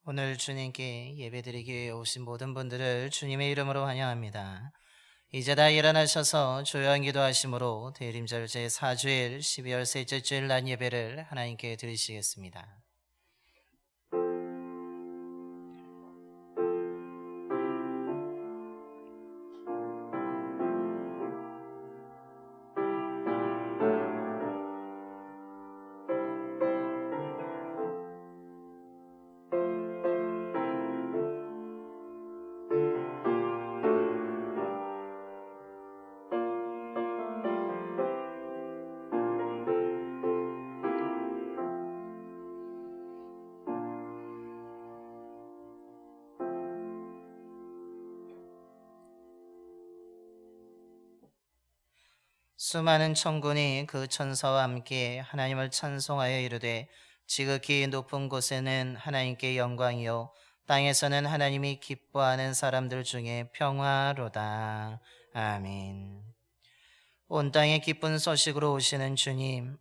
오늘 주님께 예배드리기 위해 오신 모든 분들을 주님의 이름으로 환영합니다. 이제 다 일어나셔서 조용한 기도하심으로 대림절 제4주일 12월 셋째 주일 날 예배를 하나님께 드리시겠습니다. 수많은 천군이 그 천사와 함께 하나님을 찬송하여 이르되 지극히 높은 곳에는 하나님께 영광이요 땅에서는 하나님이 기뻐하는 사람들 중에 평화로다. 아멘. 온 땅에 기쁜 소식으로 오시는 주님,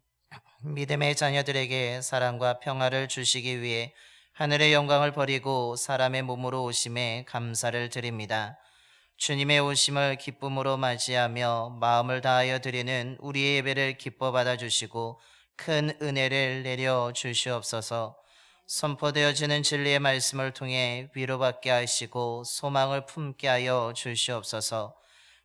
믿음의 자녀들에게 사랑과 평화를 주시기 위해 하늘의 영광을 버리고 사람의 몸으로 오심에 감사를 드립니다. 주님의 오심을 기쁨으로 맞이하며 마음을 다하여 드리는 우리의 예배를 기뻐 받아주시고 큰 은혜를 내려 주시옵소서. 선포되어지는 진리의 말씀을 통해 위로받게 하시고 소망을 품게 하여 주시옵소서.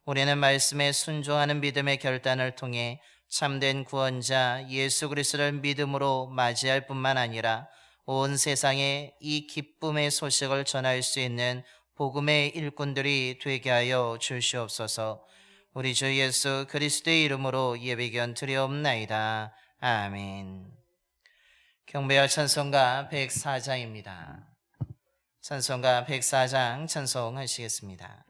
우리는 말씀에 순종하는 믿음의 결단을 통해 참된 구원자 예수 그리스도를 믿음으로 맞이할 뿐만 아니라 온 세상에 이 기쁨의 소식을 전할 수 있는 복음의 일꾼들이 되게 하여 주시옵소서. 우리 주 예수 그리스도의 이름으로 예배견 드리옵나이다. 아멘. 경배와 찬송가 104장입니다. 찬송가 104장 찬송하시겠습니다.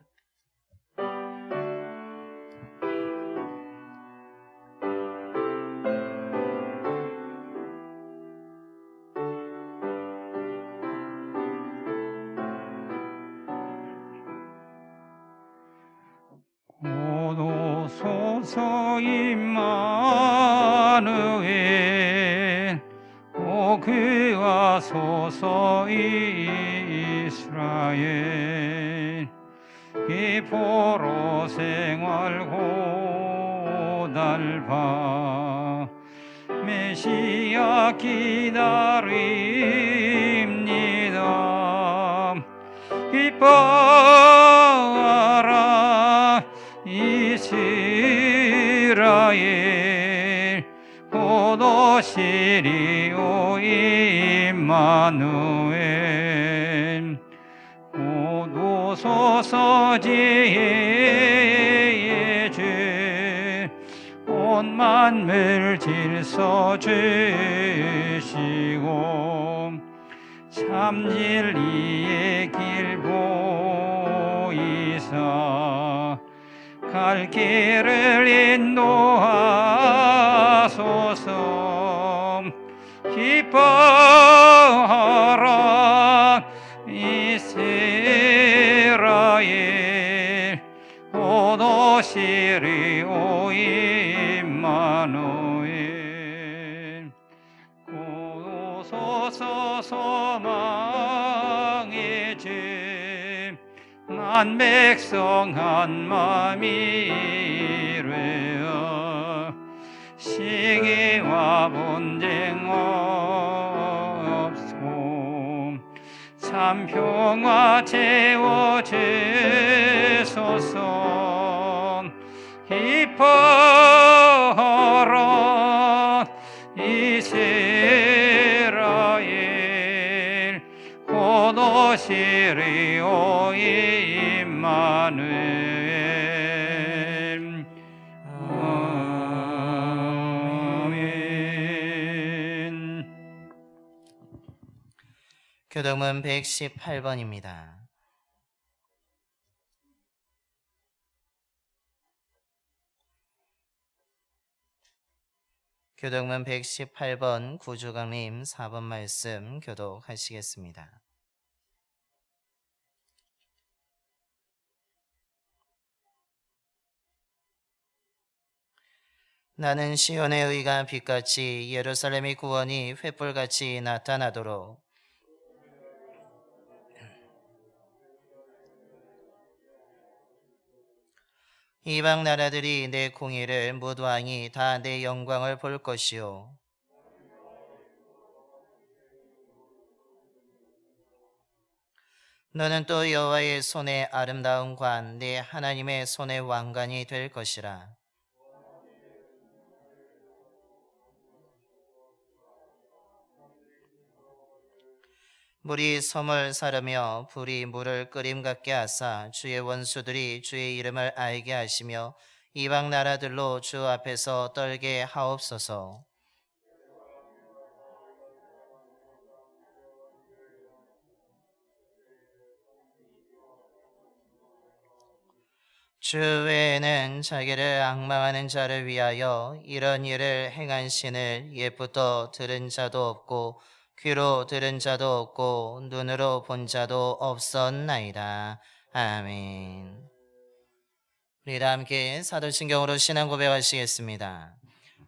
오소서 임마누엘 오 그와 소서 이스라엘 기포로 생활 고달파 메시아 기다립니다. 기뻐하라 이스라엘 곧 오시리오 임마누엘 곧 오소서 지혜의 주 온 만물 질서 주시고 참 진리의 길 보이사 갈 길을 인도하소서. 기뻐하라 이스라엘 곧 오시리오 임마누엘 곧 오소서 소망의 주 난 백성 한 마음이 이르어 시기와 분쟁 없소 참 평화 채워주소서. 기뻐하라 이스라엘 곧 오시리오 임마누엘. 아멘. 교동문 118번입니다. 교동문 118번 구주강림 4번 말씀 교독하시겠습니다. 나는 시온의 의가 빛같이 예루살렘의 구원이 횃불같이 나타나도록 이방 나라들이 내 공의를 무도하니 다 내 영광을 볼 것이요. 너는 또 여호와의 손의 아름다운 관, 네 하나님의 손의 왕관이 될 것이라. 물이 섬을 사르며 불이 물을 끓임 같게 하사 주의 원수들이 주의 이름을 알게 하시며 이방 나라들로 주 앞에서 떨게 하옵소서. 주 외에는 자기를 앙망하는 자를 위하여 이런 일을 행한 신을 옛부터 들은 자도 없고 귀로 들은 자도 없고 눈으로 본 자도 없었나이다. 아멘. 우리 다 함께 사도신경으로 신앙 고백하시겠습니다.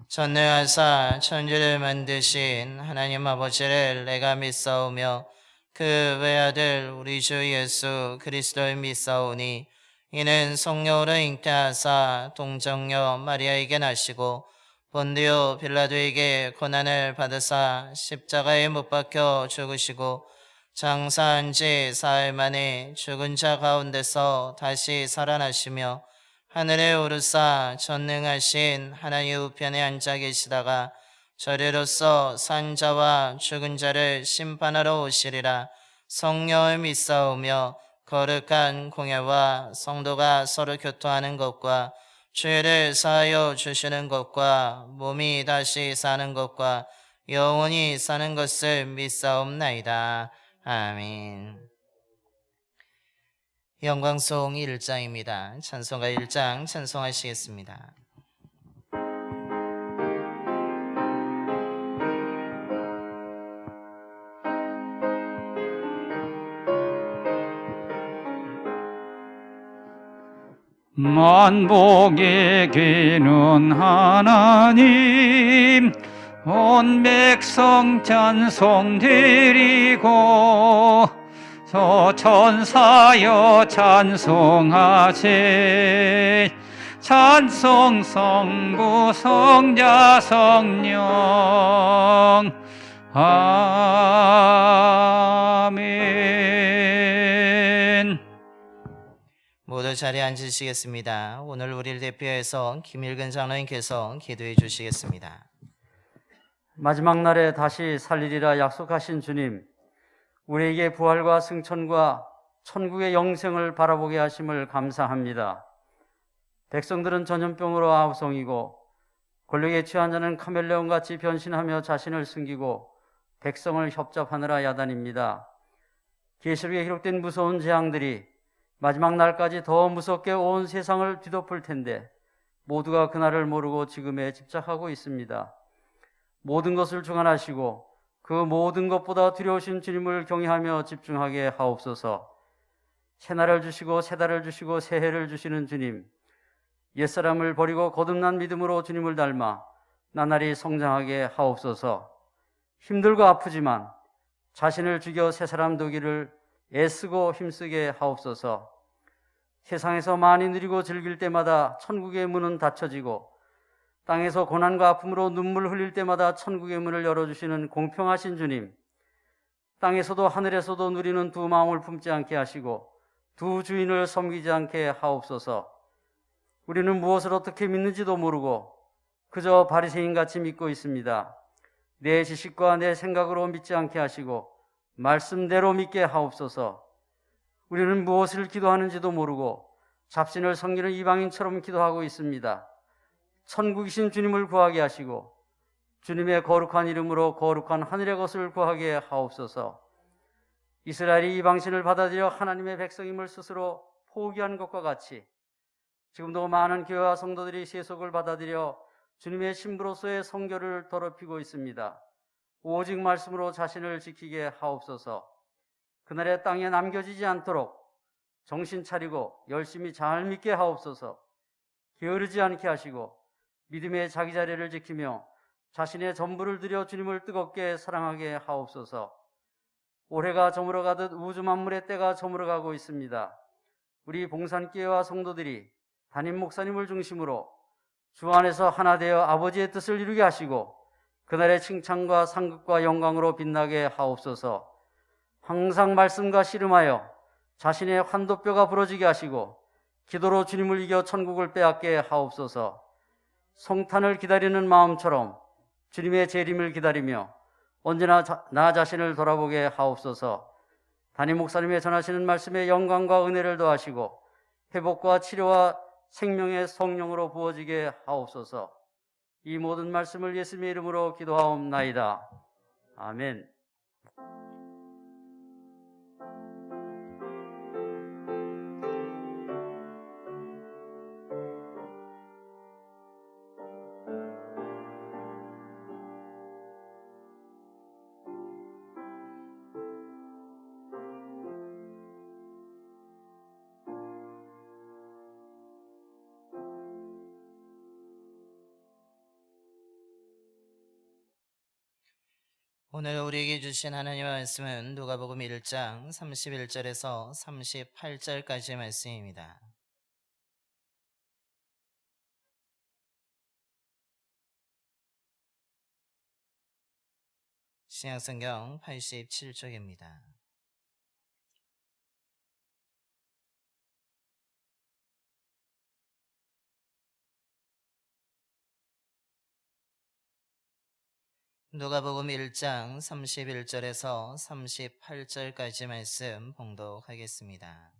전능하사 천지를 만드신 하나님 아버지를 내가 믿사오며 그 외아들 우리 주 예수 그리스도를 믿사오니 이는 성령으로 잉태하사 동정녀 마리아에게 나시고 본디오 빌라도에게 고난을 받으사 십자가에 못 박혀 죽으시고 장사한 지 사흘 만에 죽은 자 가운데서 다시 살아나시며 하늘에 오르사 전능하신 하나님 우편에 앉아 계시다가 저리로서 산 자와 죽은 자를 심판하러 오시리라. 성령을 믿사오며 거룩한 공예와 성도가 서로 교통하는 것과 죄를 사하여 주시는 것과 몸이 다시 사는 것과 영원히 사는 것을 믿사옵나이다. 아멘. 영광송 1장입니다. 찬송가 1장 찬송하시겠습니다. 만복의 귀는 하나님 온 백성 찬송 드리고 저 천사여 찬송하세 찬송 성부 성자 성령 아멘. 모두 자리에 앉으시겠습니다. 오늘 우리를 대표해서 김일근 장로님께서 기도해 주시겠습니다. 마지막 날에 다시 살리리라 약속하신 주님, 우리에게 부활과 승천과 천국의 영생을 바라보게 하심을 감사합니다. 백성들은 전염병으로 아우성이고 권력에 취한 자는 카멜레온같이 변신하며 자신을 숨기고 백성을 협잡하느라 야단입니다. 계시록에 기록된 무서운 재앙들이 마지막 날까지 더 무섭게 온 세상을 뒤덮을 텐데 모두가 그날을 모르고 지금에 집착하고 있습니다. 모든 것을 주관하시고 그 모든 것보다 두려우신 주님을 경외하며 집중하게 하옵소서. 새날을 주시고 새 달을 주시고 새해를 주시는 주님, 옛사람을 버리고 거듭난 믿음으로 주님을 닮아 나날이 성장하게 하옵소서. 힘들고 아프지만 자신을 죽여 새사람 되기를 애쓰고 힘쓰게 하옵소서. 세상에서 많이 누리고 즐길 때마다 천국의 문은 닫혀지고 땅에서 고난과 아픔으로 눈물 흘릴 때마다 천국의 문을 열어주시는 공평하신 주님, 땅에서도 하늘에서도 누리는 두 마음을 품지 않게 하시고 두 주인을 섬기지 않게 하옵소서. 우리는 무엇을 어떻게 믿는지도 모르고 그저 바리새인같이 믿고 있습니다. 내 지식과 내 생각으로 믿지 않게 하시고 말씀대로 믿게 하옵소서. 우리는 무엇을 기도하는지도 모르고 잡신을 섬기는 이방인처럼 기도하고 있습니다. 천국이신 주님을 구하게 하시고 주님의 거룩한 이름으로 거룩한 하늘의 것을 구하게 하옵소서. 이스라엘이 이방신을 받아들여 하나님의 백성임을 스스로 포기한 것과 같이 지금도 많은 교회와 성도들이 세속을 받아들여 주님의 신부로서의 성결을 더럽히고 있습니다. 오직 말씀으로 자신을 지키게 하옵소서. 그날의 땅에 남겨지지 않도록 정신 차리고 열심히 잘 믿게 하옵소서. 게으르지 않게 하시고 믿음의 자기 자리를 지키며 자신의 전부를 들여 주님을 뜨겁게 사랑하게 하옵소서. 올해가 저물어가듯 우주 만물의 때가 저물어가고 있습니다. 우리 봉산교회와 성도들이 담임 목사님을 중심으로 주 안에서 하나 되어 아버지의 뜻을 이루게 하시고 그날의 칭찬과 상급과 영광으로 빛나게 하옵소서. 항상 말씀과 씨름하여 자신의 환도뼈가 부러지게 하시고 기도로 주님을 이겨 천국을 빼앗게 하옵소서. 성탄을 기다리는 마음처럼 주님의 재림을 기다리며 언제나 나 자신을 돌아보게 하옵소서. 담임 목사님의 전하시는 말씀에 영광과 은혜를 더하시고 회복과 치료와 생명의 성령으로 부어지게 하옵소서. 이 모든 말씀을 예수님의 이름으로 기도하옵나이다. 아멘. 오늘 우리에게 주신 하나님의 말씀은 누가복음 1장 31절에서 38절까지의 말씀입니다. 신약성경 87쪽입니다. 누가복음 1장 31절에서 38절까지 말씀 봉독하겠습니다.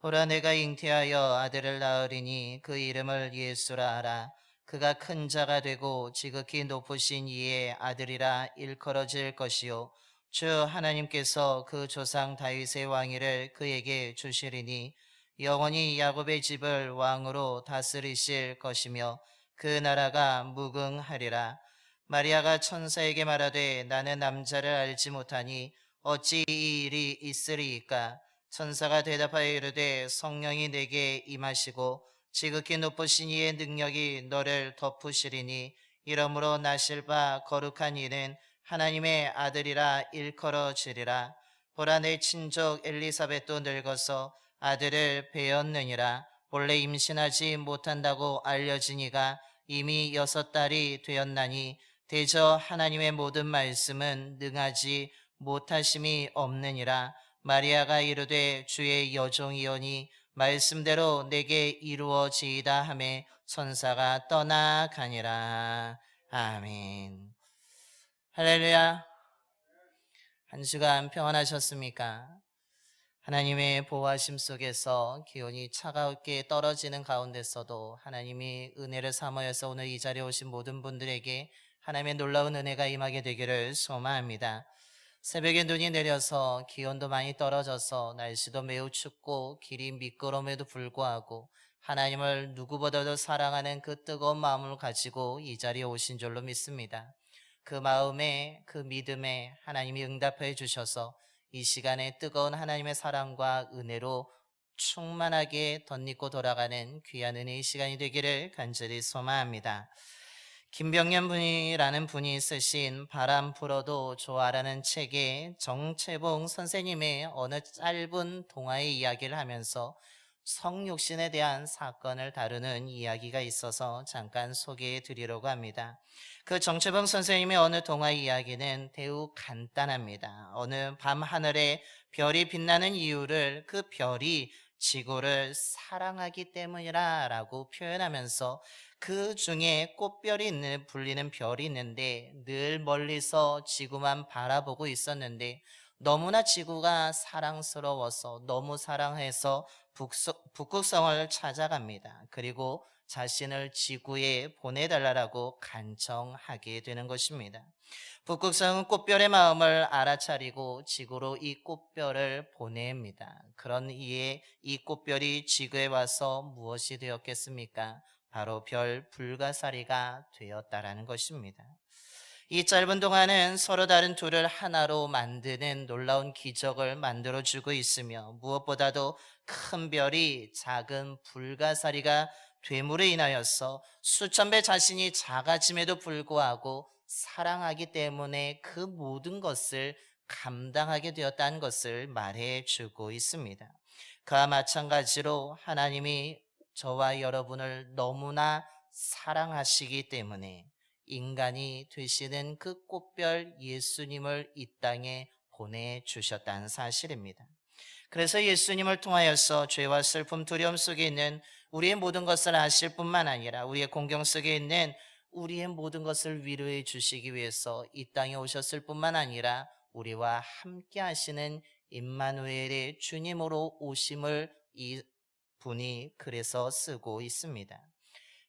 보라, 내가 잉태하여 아들을 낳으리니 그 이름을 예수라 하라. 그가 큰 자가 되고 지극히 높으신 이의 아들이라 일컬어질 것이요 주 하나님께서 그 조상 다윗의 왕위를 그에게 주시리니 영원히 야곱의 집을 왕으로 다스리실 것이며 그 나라가 무궁하리라. 마리아가 천사에게 말하되 나는 남자를 알지 못하니 어찌 이 일이 있으리이까. 천사가 대답하여 이르되 성령이 내게 임하시고 지극히 높으신 이의 능력이 너를 덮으시리니 이러므로 나실 바 거룩한 이는 하나님의 아들이라 일컬어지리라. 보라, 내 친족 엘리사벳도 늙어서 아들을 배었느니라. 본래 임신하지 못한다고 알려진 이가 이미 6달이 되었나니 대저 하나님의 모든 말씀은 능하지 못하심이 없느니라. 마리아가 이르되 주의 여종이오니 말씀대로 내게 이루어지이다 하매 천사가 떠나가니라. 아멘. 할렐루야. 한 주간 평안하셨습니까? 하나님의 보호하심 속에서 기온이 차갑게 떨어지는 가운데서도 하나님이 은혜를 삼하여서 오늘 이 자리에 오신 모든 분들에게 하나님의 놀라운 은혜가 임하게 되기를 소망합니다. 새벽에 눈이 내려서 기온도 많이 떨어져서 날씨도 매우 춥고 길이 미끄러움에도 불구하고 하나님을 누구보다도 사랑하는 그 뜨거운 마음을 가지고 이 자리에 오신 줄로 믿습니다. 그 마음에, 그 믿음에 하나님이 응답해 주셔서 이 시간에 뜨거운 하나님의 사랑과 은혜로 충만하게 덧입고 돌아가는 귀한 은혜의 시간이 되기를 간절히 소망합니다. 김병년 분이라는 분이 쓰신 바람 불어도 좋아라는 책에 정채봉 선생님의 어느 짧은 동화의 이야기를 하면서 성육신에 대한 사건을 다루는 이야기가 있어서 잠깐 소개해 드리려고 합니다. 그 정채봉 선생님의 어느 동화 이야기는 매우 간단합니다. 어느 밤 하늘에 별이 빛나는 이유를 그 별이 지구를 사랑하기 때문이라고 표현하면서 그 중에 꽃별이 불리는 별이 있는데 늘 멀리서 지구만 바라보고 있었는데 너무나 지구가 사랑스러워서 너무 사랑해서 북극성을 찾아갑니다. 그리고 자신을 지구에 보내달라고 간청하게 되는 것입니다. 북극성은 꽃별의 마음을 알아차리고 지구로 이 꽃별을 보냅니다. 그런 이에 이 꽃별이 지구에 와서 무엇이 되었겠습니까? 바로 별 불가사리가 되었다라는 것입니다. 이 짧은 동안은 서로 다른 둘을 하나로 만드는 놀라운 기적을 만들어주고 있으며 무엇보다도 큰 별이 작은 불가사리가 됨으로 인하여서 수천 배 자신이 작아짐에도 불구하고 사랑하기 때문에 그 모든 것을 감당하게 되었다는 것을 말해주고 있습니다. 그와 마찬가지로 하나님이 저와 여러분을 너무나 사랑하시기 때문에 인간이 되시는 그 꽃별 예수님을 이 땅에 보내주셨다는 사실입니다. 그래서 예수님을 통하여서 죄와 슬픔, 두려움 속에 있는 우리의 모든 것을 아실 뿐만 아니라 우리의 공경 속에 있는 우리의 모든 것을 위로해 주시기 위해서 이 땅에 오셨을 뿐만 아니라 우리와 함께 하시는 임마누엘의 주님으로 오심을 이 분이 그래서 쓰고 있습니다.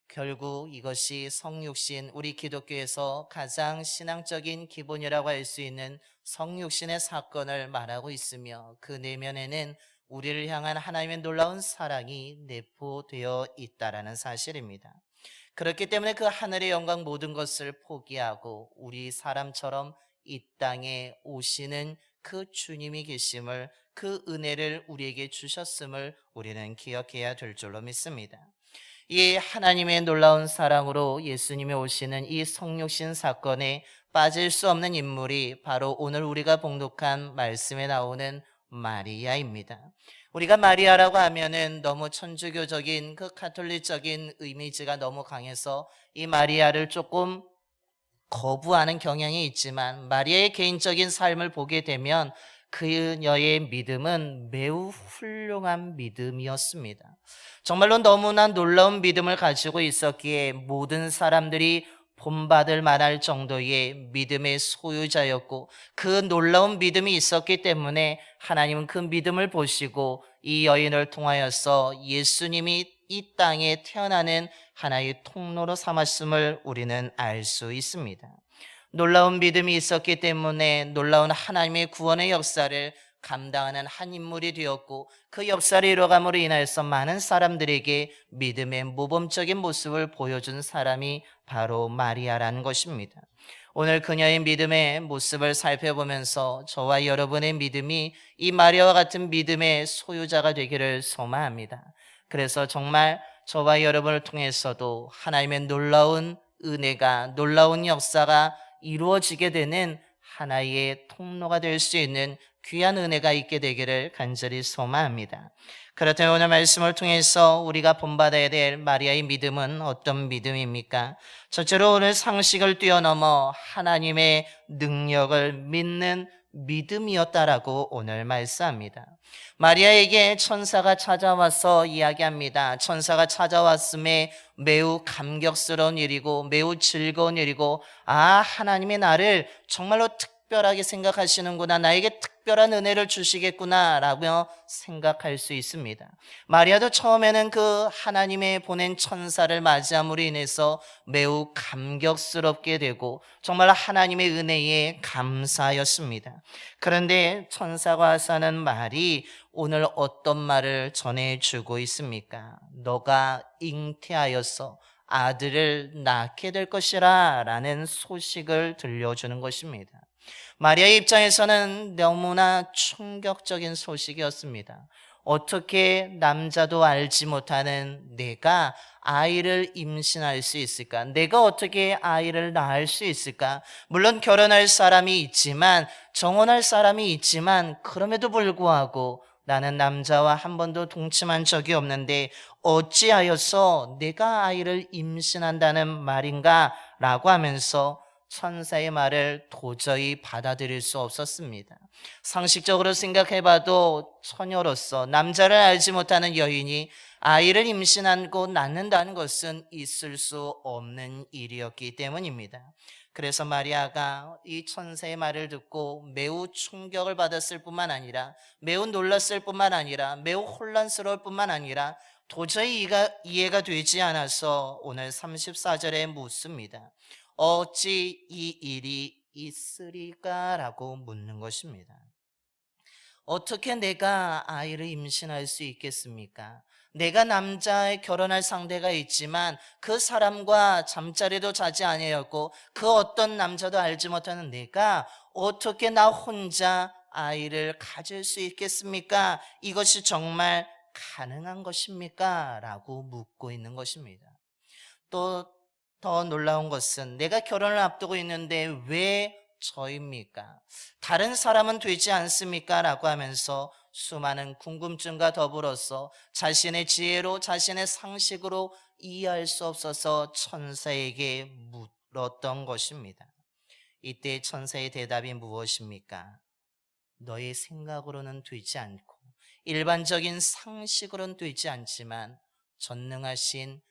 결국 이것이 성육신, 우리 기독교에서 가장 신앙적인 기본이라고 할 수 있는 성육신의 사건을 말하고 있으며 그 내면에는 우리를 향한 하나님의 놀라운 사랑이 내포되어 있다라는 사실입니다. 그렇기 때문에 그 하늘의 영광 모든 것을 포기하고 우리 사람처럼 이 땅에 오시는 그 주님이 계심을, 그 은혜를 우리에게 주셨음을 우리는 기억해야 될 줄로 믿습니다. 이 하나님의 놀라운 사랑으로 예수님이 오시는 이 성육신 사건에 빠질 수 없는 인물이 바로 오늘 우리가 봉독한 말씀에 나오는 마리아입니다. 우리가 마리아라고 하면은 너무 천주교적인 그 가톨릭적인 이미지가 너무 강해서 이 마리아를 조금 거부하는 경향이 있지만 마리아의 개인적인 삶을 보게 되면 그녀의 믿음은 매우 훌륭한 믿음이었습니다. 정말로 너무나 놀라운 믿음을 가지고 있었기에 모든 사람들이 본받을 만할 정도의 믿음의 소유자였고 그 놀라운 믿음이 있었기 때문에 하나님은 그 믿음을 보시고 이 여인을 통하여서 예수님이 이 땅에 태어나는 하나의 통로로 삼았음을 우리는 알 수 있습니다. 놀라운 믿음이 있었기 때문에 놀라운 하나님의 구원의 역사를 감당하는 한 인물이 되었고 그 역사를 이뤄감으로 인하여서 많은 사람들에게 믿음의 모범적인 모습을 보여준 사람이 바로 마리아라는 것입니다. 오늘 그녀의 믿음의 모습을 살펴보면서 저와 여러분의 믿음이 이 마리아와 같은 믿음의 소유자가 되기를 소망합니다. 그래서 정말 저와 여러분을 통해서도 하나님의 놀라운 은혜가, 놀라운 역사가 이루어지게 되는 하나의 통로가 될 수 있는 귀한 은혜가 있게 되기를 간절히 소망합니다. 그렇다면 오늘 말씀을 통해서 우리가 본받아야 될 마리아의 믿음은 어떤 믿음입니까? 첫째로 오늘 상식을 뛰어넘어 하나님의 능력을 믿는 믿음이었다라고 오늘 말씀합니다. 마리아에게 천사가 찾아와서 이야기합니다. 천사가 찾아왔음에 매우 감격스러운 일이고 매우 즐거운 일이고 하나님이 나를 정말로 특별하게 생각하시는구나, 나에게 특별한 은혜를 주시겠구나 라며 생각할 수 있습니다. 마리아도 처음에는 그 하나님의 보낸 천사를 맞이함으로 인해서 매우 감격스럽게 되고 정말 하나님의 은혜에 감사하였습니다. 그런데 천사가 와서 하는 말이 오늘 어떤 말을 전해주고 있습니까? 너가 잉태하여서 아들을 낳게 될 것이라 라는 소식을 들려주는 것입니다. 마리아의 입장에서는 너무나 충격적인 소식이었습니다. 어떻게 남자도 알지 못하는 내가 아이를 임신할 수 있을까? 내가 어떻게 아이를 낳을 수 있을까? 물론 결혼할 사람이 있지만, 정혼할 사람이 있지만 그럼에도 불구하고 나는 남자와 한 번도 동침한 적이 없는데 어찌하여서 내가 아이를 임신한다는 말인가? 라고 하면서 천사의 말을 도저히 받아들일 수 없었습니다. 상식적으로 생각해봐도 처녀로서 남자를 알지 못하는 여인이 아이를 임신하고 낳는다는 것은 있을 수 없는 일이었기 때문입니다. 그래서 마리아가 이 천사의 말을 듣고 매우 충격을 받았을 뿐만 아니라 매우 놀랐을 뿐만 아니라 매우 혼란스러울 뿐만 아니라 도저히 이해가 되지 않아서 오늘 34절에 묻습니다. 어찌 이 일이 있으리까? 라고 묻는 것입니다. 어떻게 내가 아이를 임신할 수 있겠습니까? 내가 남자의 결혼할 상대가 있지만 그 사람과 잠자리도 자지 아니하였고 그 어떤 남자도 알지 못하는 내가 어떻게 나 혼자 아이를 가질 수 있겠습니까? 이것이 정말 가능한 것입니까? 라고 묻고 있는 것입니다. 또 더 놀라운 것은 내가 결혼을 앞두고 있는데 왜 저입니까? 다른 사람은 되지 않습니까? 라고 하면서 수많은 궁금증과 더불어서 자신의 지혜로 자신의 상식으로 이해할 수 없어서 천사에게 물었던 것입니다. 이때 천사의 대답이 무엇입니까? 너의 생각으로는 되지 않고 일반적인 상식으로는 되지 않지만 전능하신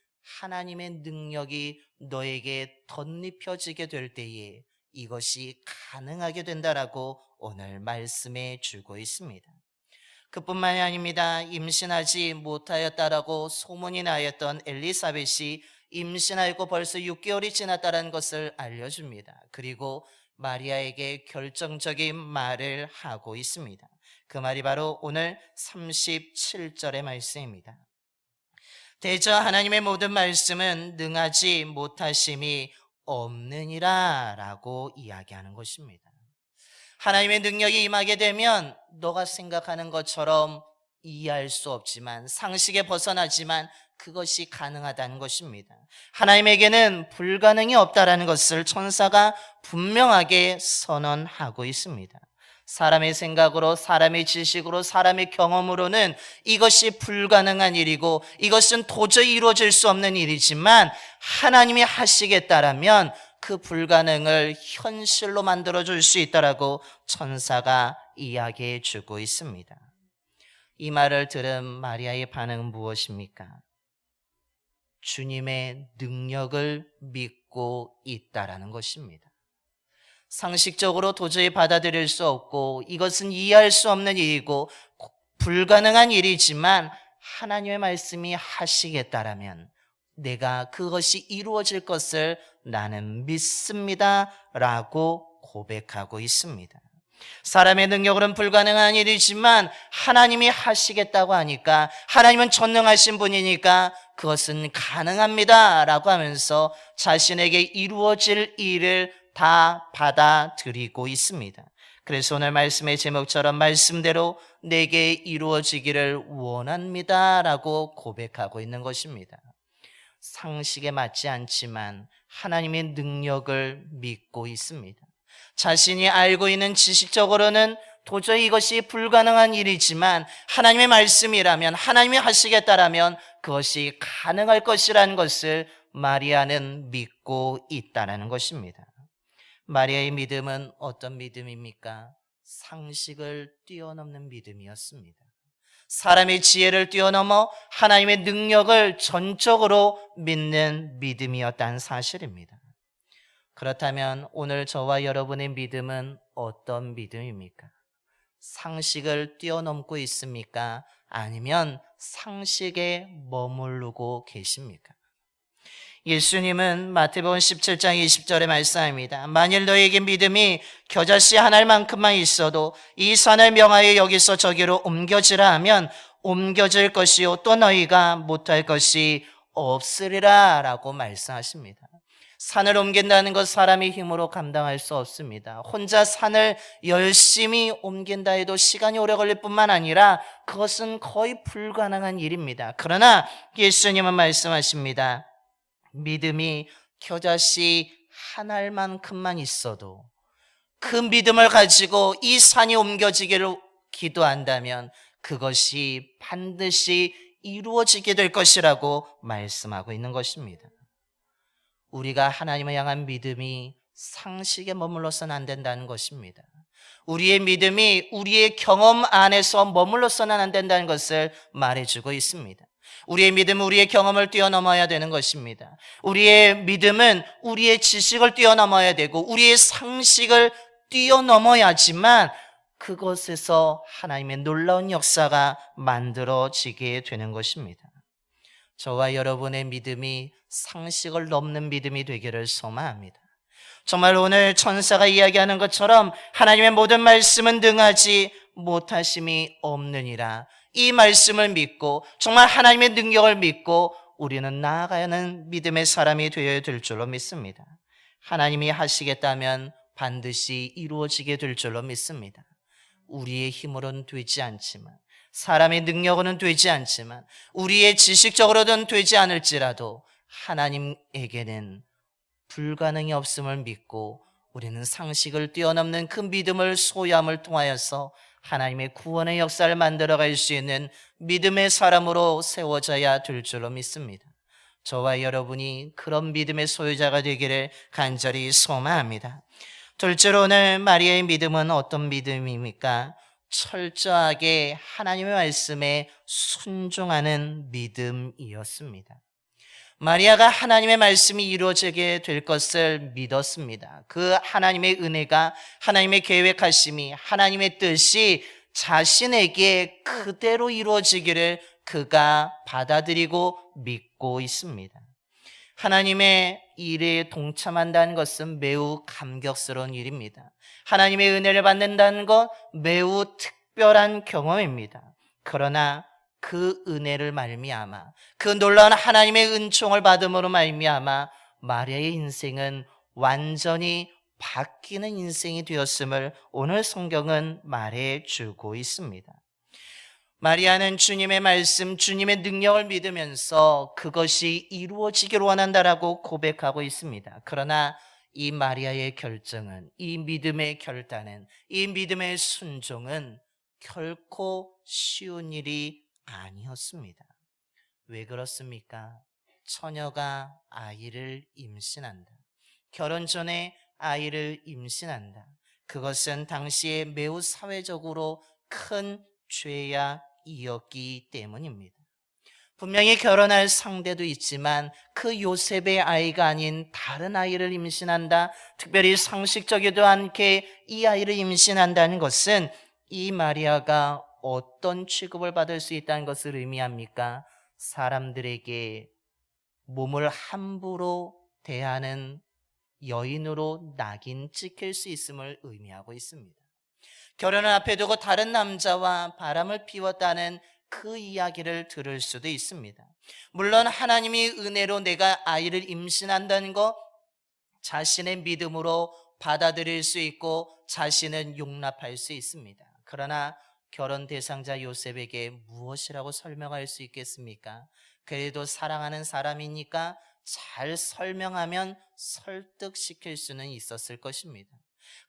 하나님의 능력이 너에게 덧입혀지게 될 때에 이것이 가능하게 된다라고 오늘 말씀해 주고 있습니다. 그뿐만이 아닙니다. 임신하지 못하였다라고 소문이 나였던 엘리사벳이 임신하고 벌써 6개월이 지났다는 것을 알려줍니다. 그리고 마리아에게 결정적인 말을 하고 있습니다. 그 말이 바로 오늘 37절의 말씀입니다. 대저 하나님의 모든 말씀은 능하지 못하심이 없느니라 라고 이야기하는 것입니다. 하나님의 능력이 임하게 되면 너가 생각하는 것처럼 이해할 수 없지만 상식에 벗어나지만 그것이 가능하다는 것입니다. 하나님에게는 불가능이 없다라는 것을 천사가 분명하게 선언하고 있습니다. 사람의 생각으로, 사람의 지식으로, 사람의 경험으로는 이것이 불가능한 일이고 이것은 도저히 이루어질 수 없는 일이지만 하나님이 하시겠다라면 그 불가능을 현실로 만들어줄 수 있다라고 천사가 이야기해 주고 있습니다. 이 말을 들은 마리아의 반응은 무엇입니까? 주님의 능력을 믿고 있다라는 것입니다. 상식적으로 도저히 받아들일 수 없고 이것은 이해할 수 없는 일이고 불가능한 일이지만 하나님의 말씀이 하시겠다라면 내가 그것이 이루어질 것을 나는 믿습니다 라고 고백하고 있습니다. 사람의 능력으로는 불가능한 일이지만 하나님이 하시겠다고 하니까 하나님은 전능하신 분이니까 그것은 가능합니다 라고 하면서 자신에게 이루어질 일을 다 받아들이고 있습니다. 그래서 오늘 말씀의 제목처럼 말씀대로 내게 이루어지기를 원합니다 라고 고백하고 있는 것입니다. 상식에 맞지 않지만 하나님의 능력을 믿고 있습니다. 자신이 알고 있는 지식적으로는 도저히 이것이 불가능한 일이지만 하나님의 말씀이라면 하나님이 하시겠다라면 그것이 가능할 것이라는 것을 마리아는 믿고 있다는 것입니다. 마리아의 믿음은 어떤 믿음입니까? 상식을 뛰어넘는 믿음이었습니다. 사람의 지혜를 뛰어넘어 하나님의 능력을 전적으로 믿는 믿음이었다는 사실입니다. 그렇다면 오늘 저와 여러분의 믿음은 어떤 믿음입니까? 상식을 뛰어넘고 있습니까? 아니면 상식에 머무르고 계십니까? 예수님은 마태복음 17장 20절에 말씀합니다. 만일 너에게 믿음이 겨자씨 한 알만큼만 있어도 이 산을 명하여 여기서 저기로 옮겨지라 하면 옮겨질 것이요 또 너희가 못할 것이 없으리라 라고 말씀하십니다. 산을 옮긴다는 것 사람의 힘으로 감당할 수 없습니다. 혼자 산을 열심히 옮긴다 해도 시간이 오래 걸릴 뿐만 아니라 그것은 거의 불가능한 일입니다. 그러나 예수님은 말씀하십니다. 믿음이 겨자씨 한 알만큼만 있어도 그 믿음을 가지고 이 산이 옮겨지기를 기도한다면 그것이 반드시 이루어지게 될 것이라고 말씀하고 있는 것입니다. 우리가 하나님을 향한 믿음이 상식에 머물러서는 안 된다는 것입니다. 우리의 믿음이 우리의 경험 안에서 머물러서는 안 된다는 것을 말해주고 있습니다. 우리의 믿음은 우리의 경험을 뛰어넘어야 되는 것입니다. 우리의 믿음은 우리의 지식을 뛰어넘어야 되고 우리의 상식을 뛰어넘어야지만 그것에서 하나님의 놀라운 역사가 만들어지게 되는 것입니다. 저와 여러분의 믿음이 상식을 넘는 믿음이 되기를 소망합니다. 정말 오늘 천사가 이야기하는 것처럼 하나님의 모든 말씀은 능하지 못하심이 없느니라. 이 말씀을 믿고 정말 하나님의 능력을 믿고 우리는 나아가야 하는 믿음의 사람이 되어야 될 줄로 믿습니다. 하나님이 하시겠다면 반드시 이루어지게 될 줄로 믿습니다. 우리의 힘으로는 되지 않지만 사람의 능력으로는 되지 않지만 우리의 지식적으로는 되지 않을지라도 하나님에게는 불가능이 없음을 믿고 우리는 상식을 뛰어넘는 그 믿음을 소유함을 통하여서 하나님의 구원의 역사를 만들어갈 수 있는 믿음의 사람으로 세워져야 될 줄로 믿습니다. 저와 여러분이 그런 믿음의 소유자가 되기를 간절히 소망합니다. 둘째로 오늘 마리아의 믿음은 어떤 믿음입니까? 철저하게 하나님의 말씀에 순종하는 믿음이었습니다. 마리아가 하나님의 말씀이 이루어지게 될 것을 믿었습니다. 그 하나님의 은혜가, 하나님의 계획하심이, 하나님의 뜻이 자신에게 그대로 이루어지기를 그가 받아들이고 믿고 있습니다. 하나님의 일에 동참한다는 것은 매우 감격스러운 일입니다. 하나님의 은혜를 받는다는 것 매우 특별한 경험입니다. 그러나 그 은혜를 말미암아, 그 놀라운 하나님의 은총을 받음으로 말미암아 마리아의 인생은 완전히 바뀌는 인생이 되었음을 오늘 성경은 말해주고 있습니다. 마리아는 주님의 말씀, 주님의 능력을 믿으면서 그것이 이루어지기를 원한다라고 고백하고 있습니다. 그러나 이 마리아의 결정은, 이 믿음의 결단은, 이 믿음의 순종은 결코 쉬운 일이 아니었습니다. 왜 그렇습니까? 처녀가 아이를 임신한다. 결혼 전에 아이를 임신한다. 그것은 당시에 매우 사회적으로 큰 죄악이었기 때문입니다. 분명히 결혼할 상대도 있지만 그 요셉의 아이가 아닌 다른 아이를 임신한다. 특별히 상식적이지도 않게 이 아이를 임신한다는 것은 이 마리아가 어떤 취급을 받을 수 있다는 것을 의미합니까? 사람들에게 몸을 함부로 대하는 여인으로 낙인 찍힐 수 있음을 의미하고 있습니다. 결혼을 앞에 두고 다른 남자와 바람을 피웠다는 그 이야기를 들을 수도 있습니다. 물론 하나님이 은혜로 내가 아이를 임신한다는 것 자신의 믿음으로 받아들일 수 있고 자신은 용납할 수 있습니다. 그러나 결혼 대상자 요셉에게 무엇이라고 설명할 수 있겠습니까? 그래도 사랑하는 사람이니까 잘 설명하면 설득시킬 수는 있었을 것입니다.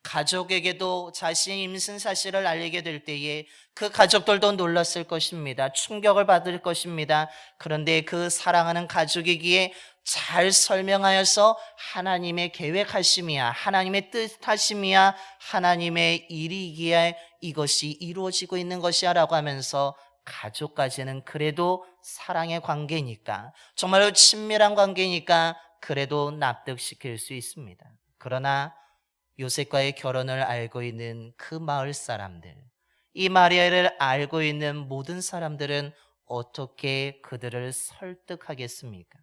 가족에게도 자신의 임신 사실을 알리게 될 때에 그 가족들도 놀랐을 것입니다. 충격을 받을 것입니다. 그런데 그 사랑하는 가족이기에 잘 설명하여서 하나님의 계획하심이야, 하나님의 뜻하심이야, 하나님의 일이기에 이것이 이루어지고 있는 것이야 라고 하면서 가족까지는 그래도 사랑의 관계니까, 정말로 친밀한 관계니까 그래도 납득시킬 수 있습니다. 그러나 요셉과의 결혼을 알고 있는 그 마을 사람들, 이 마리아를 알고 있는 모든 사람들은 어떻게 그들을 설득하겠습니까?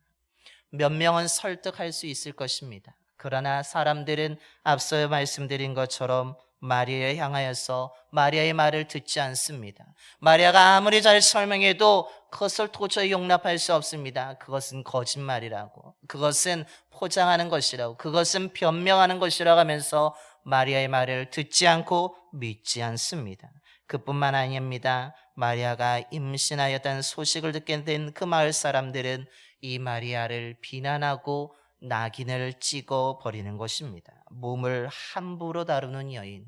몇 명은 설득할 수 있을 것입니다. 그러나 사람들은 앞서 말씀드린 것처럼 마리아에 향하여서 마리아의 말을 듣지 않습니다. 마리아가 아무리 잘 설명해도 그것을 도저히 용납할 수 없습니다. 그것은 거짓말이라고, 그것은 포장하는 것이라고, 그것은 변명하는 것이라고 하면서 마리아의 말을 듣지 않고 믿지 않습니다. 그뿐만 아닙니다. 마리아가 임신하였다는 소식을 듣게 된 그 마을 사람들은 이 마리아를 비난하고 낙인을 찍어 버리는 것입니다. 몸을 함부로 다루는 여인,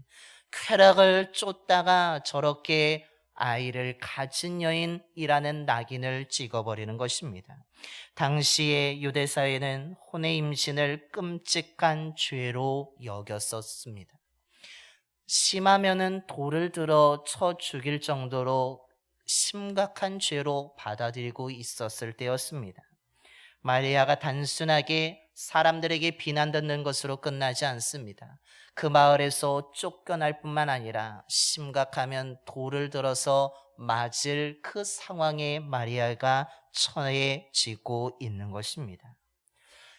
쾌락을 쫓다가 저렇게 아이를 가진 여인이라는 낙인을 찍어버리는 것입니다. 당시의 유대 사회는 혼의 임신을 끔찍한 죄로 여겼었습니다. 심하면은 돌을 들어 쳐 죽일 정도로 심각한 죄로 받아들이고 있었을 때였습니다. 마리아가 단순하게 사람들에게 비난받는 것으로 끝나지 않습니다. 그 마을에서 쫓겨날 뿐만 아니라 심각하면 돌을 들어서 맞을 그 상황에 마리아가 처해지고 있는 것입니다.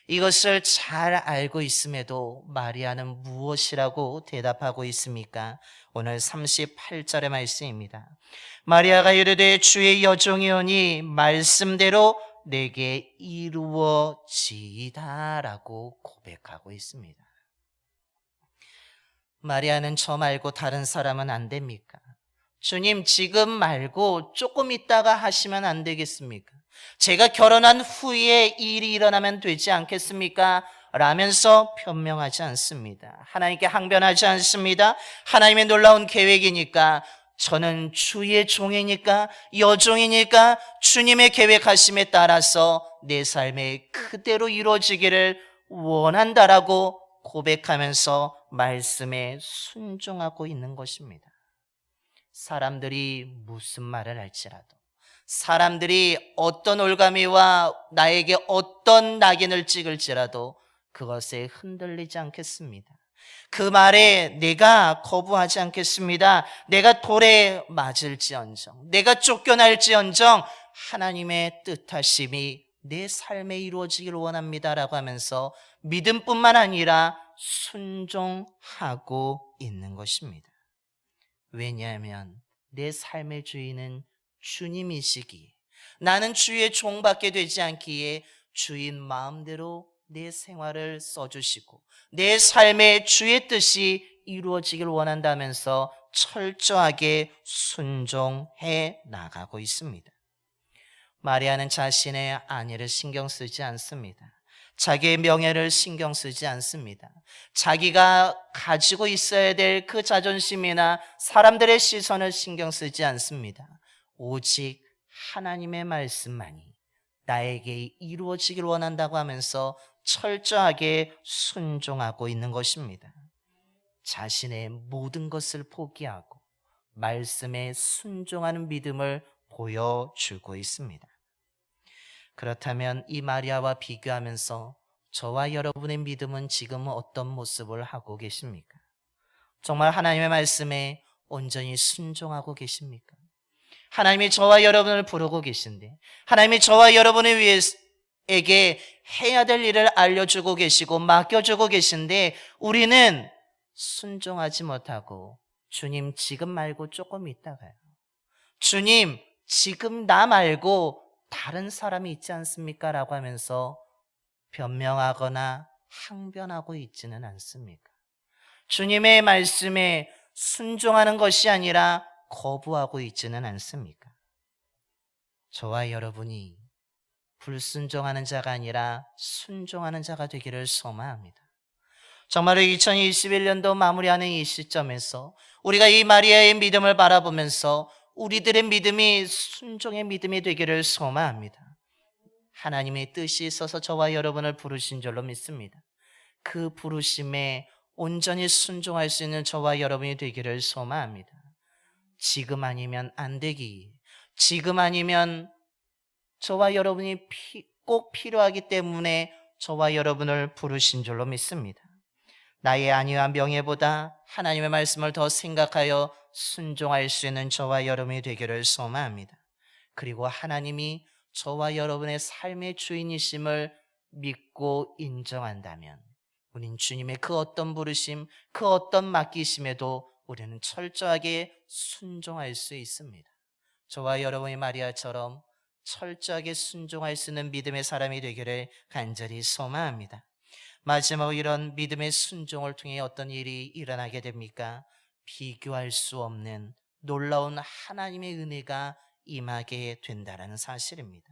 이것을 잘 알고 있음에도 마리아는 무엇이라고 대답하고 있습니까? 오늘 38절의 말씀입니다. 마리아가 이르되 주의 여종이오니 말씀대로 내게 이루어지이다 라고 고백하고 있습니다. 마리아는 저 말고 다른 사람은 안 됩니까? 주님, 지금 말고 조금 있다가 하시면 안 되겠습니까? 제가 결혼한 후에 이 일이 일어나면 되지 않겠습니까? 라면서 변명하지 않습니다. 하나님께 항변하지 않습니다. 하나님의 놀라운 계획이니까, 저는 주의 종이니까, 여종이니까 주님의 계획하심에 따라서 내 삶에 그대로 이루어지기를 원한다라고 고백하면서 말씀에 순종하고 있는 것입니다. 사람들이 무슨 말을 할지라도, 사람들이 어떤 올가미와 나에게 어떤 낙인을 찍을지라도 그것에 흔들리지 않겠습니다. 그 말에 내가 거부하지 않겠습니다. 내가 돌에 맞을지언정, 내가 쫓겨날지언정 하나님의 뜻하심이 내 삶에 이루어지길 원합니다라고 하면서 믿음뿐만 아니라 순종하고 있는 것입니다. 왜냐하면 내 삶의 주인은 주님이시기에, 나는 주의 종밖에 되지 않기에 주인 마음대로 내 생활을 써주시고 내 삶에 주의 뜻이 이루어지길 원한다면서 철저하게 순종해 나가고 있습니다. 마리아는 자신의 아내를 신경 쓰지 않습니다. 자기의 명예를 신경 쓰지 않습니다. 자기가 가지고 있어야 될 그 자존심이나 사람들의 시선을 신경 쓰지 않습니다. 오직 하나님의 말씀만이 나에게 이루어지길 원한다고 하면서 철저하게 순종하고 있는 것입니다. 자신의 모든 것을 포기하고 말씀에 순종하는 믿음을 보여주고 있습니다. 그렇다면 이 마리아와 비교하면서 저와 여러분의 믿음은 지금 어떤 모습을 하고 계십니까? 정말 하나님의 말씀에 온전히 순종하고 계십니까? 하나님이 저와 여러분을 부르고 계신데, 하나님이 저와 여러분을 위해에게 해야 될 일을 알려주고 계시고 맡겨주고 계신데, 우리는 순종하지 못하고 주님 지금 말고 조금 있다가요, 주님 지금 나 말고 다른 사람이 있지 않습니까? 라고 하면서 변명하거나 항변하고 있지는 않습니까? 주님의 말씀에 순종하는 것이 아니라 거부하고 있지는 않습니까? 저와 여러분이 불순종하는 자가 아니라 순종하는 자가 되기를 소망합니다. 정말로 2021년도 마무리하는 이 시점에서 우리가 이 마리아의 믿음을 바라보면서 우리들의 믿음이 순종의 믿음이 되기를 소망합니다. 하나님의 뜻이 있어서 저와 여러분을 부르신 줄로 믿습니다. 그 부르심에 온전히 순종할 수 있는 저와 여러분이 되기를 소망합니다. 지금 아니면 안 되기, 지금 아니면 저와 여러분이 꼭 필요하기 때문에 저와 여러분을 부르신 줄로 믿습니다. 나의 안위와 명예보다 하나님의 말씀을 더 생각하여 순종할 수 있는 저와 여러분이 되기를 소망합니다. 그리고 하나님이 저와 여러분의 삶의 주인이심을 믿고 인정한다면 우린 주님의 그 어떤 부르심, 그 어떤 맡기심에도 우리는 철저하게 순종할 수 있습니다. 저와 여러분이 마리아처럼 철저하게 순종할 수 있는 믿음의 사람이 되기를 간절히 소망합니다. 마지막으로 이런 믿음의 순종을 통해 어떤 일이 일어나게 됩니까? 비교할 수 없는 놀라운 하나님의 은혜가 임하게 된다는 사실입니다.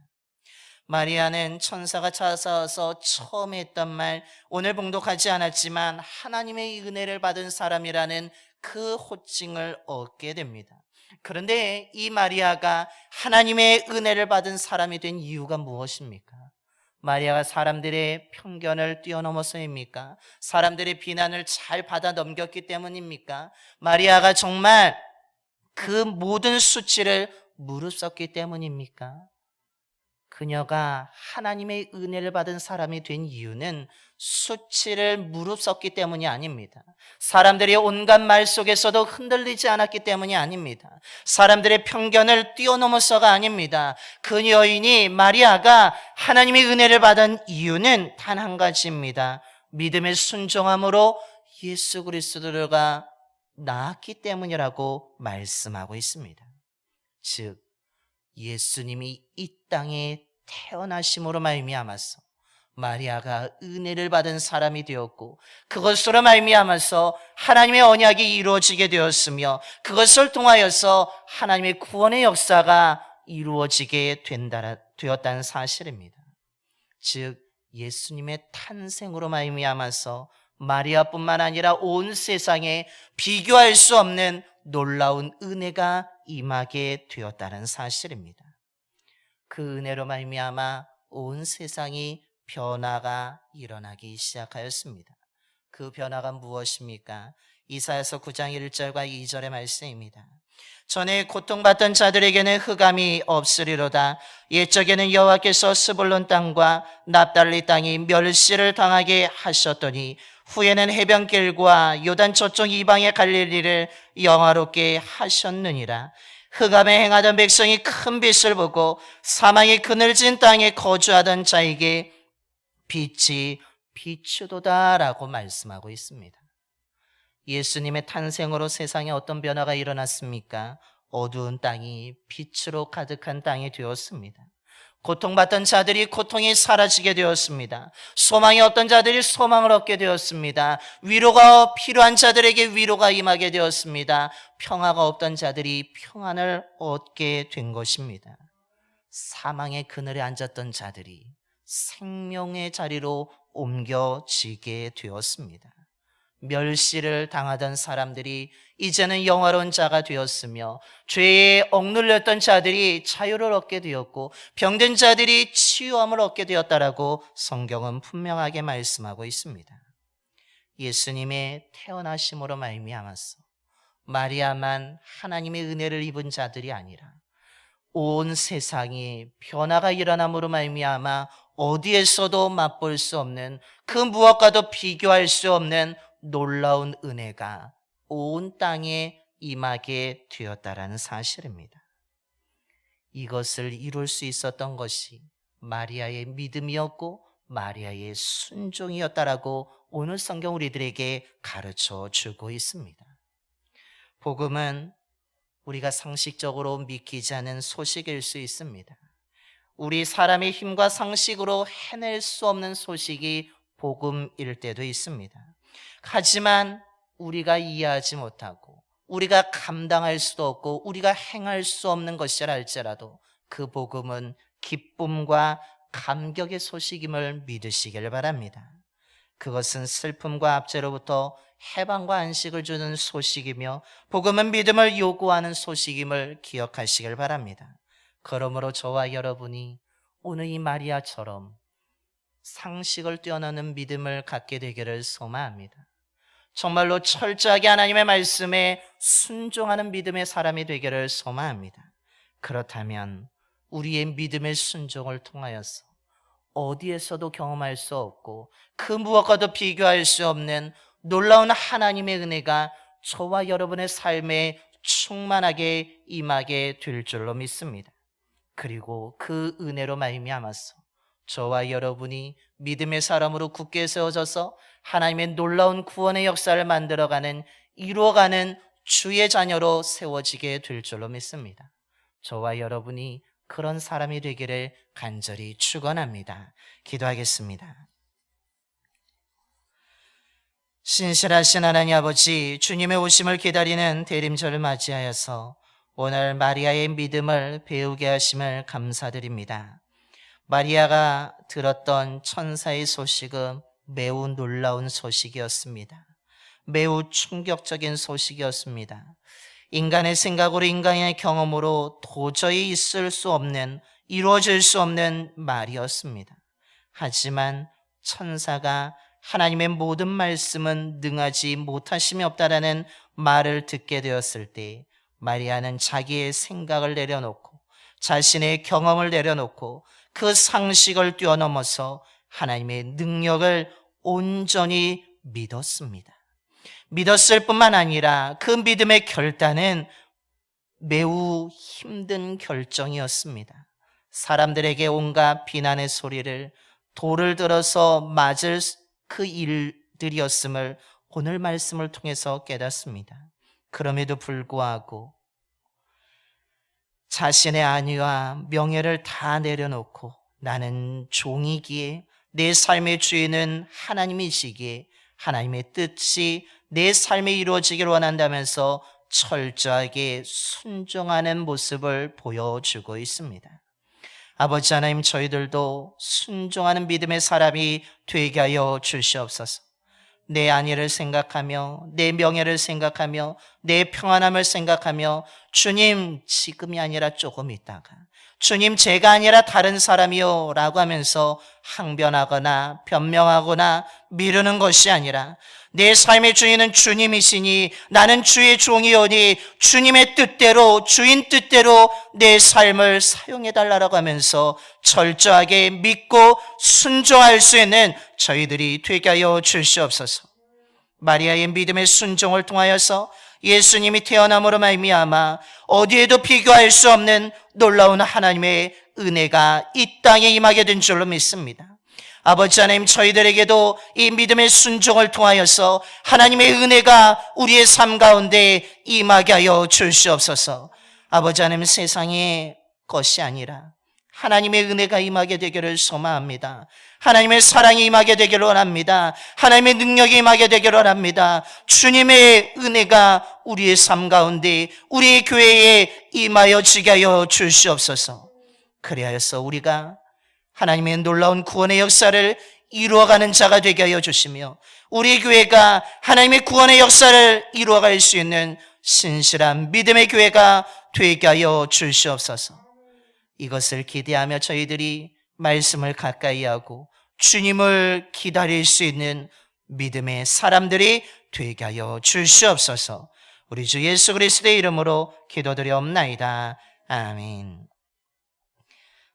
마리아는 천사가 찾아와서 처음 했던 말, 오늘 봉독하지 않았지만 하나님의 은혜를 받은 사람이라는 그 호칭을 얻게 됩니다. 그런데 이 마리아가 하나님의 은혜를 받은 사람이 된 이유가 무엇입니까? 마리아가 사람들의 편견을 뛰어넘어서입니까? 사람들의 비난을 잘 받아 넘겼기 때문입니까? 마리아가 정말 그 모든 수치를 무릅썼기 때문입니까? 그녀가 하나님의 은혜를 받은 사람이 된 이유는 수치를 무릅썼기 때문이 아닙니다. 사람들이 온갖 말 속에서도 흔들리지 않았기 때문이 아닙니다. 사람들의 편견을 뛰어넘어서가 아닙니다. 그 여인이 마리아가 하나님의 은혜를 받은 이유는 단 한 가지입니다. 믿음의 순종함으로 예수 그리스도가 나았기 때문이라고 말씀하고 있습니다. 즉 예수님이 이 땅에 태어나심으로 말미암아서 마리아가 은혜를 받은 사람이 되었고, 그것으로 말미암아서 하나님의 언약이 이루어지게 되었으며, 그것을 통하여서 하나님의 구원의 역사가 이루어지게 되었다는 사실입니다. 즉 예수님의 탄생으로 말미암아서 마리아뿐만 아니라 온 세상에 비교할 수 없는 놀라운 은혜가 임하게 되었다는 사실입니다. 그 은혜로 말미암아 온 세상이 변화가 일어나기 시작하였습니다. 그 변화가 무엇입니까? 이사야서 9장 1절과 2절의 말씀입니다. 전에 고통받던 자들에게는 흑암이 없으리로다. 옛적에는 여호와께서 스불론 땅과 납달리 땅이 멸시를 당하게 하셨더니 후에는 해변길과 요단 저쪽 이방의 갈릴리를 영화롭게 하셨느니라. 흑암에 행하던 백성이 큰 빛을 보고 사망의 그늘진 땅에 거주하던 자에게 빛이 비추도다라고 말씀하고 있습니다. 예수님의 탄생으로 세상에 어떤 변화가 일어났습니까? 어두운 땅이 빛으로 가득한 땅이 되었습니다. 고통받던 자들이 고통이 사라지게 되었습니다. 소망이 없던 자들이 소망을 얻게 되었습니다. 위로가 필요한 자들에게 위로가 임하게 되었습니다. 평화가 없던 자들이 평안을 얻게 된 것입니다. 사망의 그늘에 앉았던 자들이 생명의 자리로 옮겨지게 되었습니다. 멸시를 당하던 사람들이 이제는 영화로운 자가 되었으며, 죄에 억눌렸던 자들이 자유를 얻게 되었고, 병든 자들이 치유함을 얻게 되었다라고 성경은 분명하게 말씀하고 있습니다. 예수님의 태어나심으로 말미암아서 마리아만 하나님의 은혜를 입은 자들이 아니라 온 세상에 변화가 일어남으로 말미암아 어디에서도 맛볼 수 없는, 그 무엇과도 비교할 수 없는 놀라운 은혜가 온 땅에 임하게 되었다라는 사실입니다. 이것을 이룰 수 있었던 것이 마리아의 믿음이었고 마리아의 순종이었다라고 오늘 성경 우리들에게 가르쳐 주고 있습니다. 복음은 우리가 상식적으로 믿기지 않은 소식일 수 있습니다. 우리 사람의 힘과 상식으로 해낼 수 없는 소식이 복음일 때도 있습니다. 하지만 우리가 이해하지 못하고 우리가 감당할 수도 없고 우리가 행할 수 없는 것이라 할지라도 그 복음은 기쁨과 감격의 소식임을 믿으시길 바랍니다. 그것은 슬픔과 압제로부터 해방과 안식을 주는 소식이며 복음은 믿음을 요구하는 소식임을 기억하시길 바랍니다. 그러므로 저와 여러분이 오늘 이 마리아처럼 상식을 뛰어넘는 믿음을 갖게 되기를 소망합니다. 정말로 철저하게 하나님의 말씀에 순종하는 믿음의 사람이 되기를 소망합니다. 그렇다면 우리의 믿음의 순종을 통하여서 어디에서도 경험할 수 없고 그 무엇과도 비교할 수 없는 놀라운 하나님의 은혜가 저와 여러분의 삶에 충만하게 임하게 될 줄로 믿습니다. 그리고 그 은혜로 말미암아서 저와 여러분이 믿음의 사람으로 굳게 세워져서 하나님의 놀라운 구원의 역사를 만들어가는, 이루어가는 주의 자녀로 세워지게 될 줄로 믿습니다. 저와 여러분이 그런 사람이 되기를 간절히 축원합니다. 기도하겠습니다. 신실하신 하나님 아버지, 주님의 오심을 기다리는 대림절을 맞이하여서 오늘 마리아의 믿음을 배우게 하심을 감사드립니다. 마리아가 들었던 천사의 소식은 매우 놀라운 소식이었습니다. 매우 충격적인 소식이었습니다. 인간의 생각으로, 인간의 경험으로 도저히 있을 수 없는, 이루어질 수 없는 말이었습니다. 하지만 천사가 하나님의 모든 말씀은 능하지 못하심이 없다라는 말을 듣게 되었을 때 마리아는 자기의 생각을 내려놓고 자신의 경험을 내려놓고 그 상식을 뛰어넘어서 하나님의 능력을 온전히 믿었습니다. 믿었을 뿐만 아니라 그 믿음의 결단은 매우 힘든 결정이었습니다. 사람들에게 온갖 비난의 소리를 돌을 들어서 맞을 그 일들이었음을 오늘 말씀을 통해서 깨닫습니다. 그럼에도 불구하고 자신의 안위와 명예를 다 내려놓고 나는 종이기에 내 삶의 주인은 하나님이시기에 하나님의 뜻이 내 삶에 이루어지기를 원한다면서 철저하게 순종하는 모습을 보여주고 있습니다. 아버지 하나님, 저희들도 순종하는 믿음의 사람이 되게 하여 주시옵소서. 내 안위를 생각하며 내 명예를 생각하며 내 평안함을 생각하며 주님, 지금이 아니라 조금 있다가, 주님, 제가 아니라 다른 사람이요 라고 하면서 항변하거나 변명하거나 미루는 것이 아니라, 내 삶의 주인은 주님이시니 나는 주의 종이오니 주님의 뜻대로, 주인 뜻대로 내 삶을 사용해달라고 하면서 철저하게 믿고 순종할 수 있는 저희들이 되게 하여 주시옵소서. 마리아의 믿음의 순종을 통하여서 예수님이 태어남으로 말미암아 어디에도 비교할 수 없는 놀라운 하나님의 은혜가 이 땅에 임하게 된 줄로 믿습니다. 아버지 하나님, 저희들에게도 이 믿음의 순종을 통하여서 하나님의 은혜가 우리의 삶 가운데 임하게 하여 주시옵소서. 아버지 하나님, 세상의 것이 아니라 하나님의 은혜가 임하게 되기를 소망합니다. 하나님의 사랑이 임하게 되기를 원합니다. 하나님의 능력이 임하게 되기를 원합니다. 주님의 은혜가 우리의 삶 가운데, 우리의 교회에 임하여 지게 하여 주시옵소서. 그리하여서 우리가 하나님의 놀라운 구원의 역사를 이루어가는 자가 되게 하여 주시며, 우리 교회가 하나님의 구원의 역사를 이루어갈 수 있는 신실한 믿음의 교회가 되게 하여 주시옵소서. 이것을 기대하며 저희들이 말씀을 가까이 하고 주님을 기다릴 수 있는 믿음의 사람들이 되게 하여 주시옵소서. 우리 주 예수 그리스도의 이름으로 기도드리옵나이다. 아멘.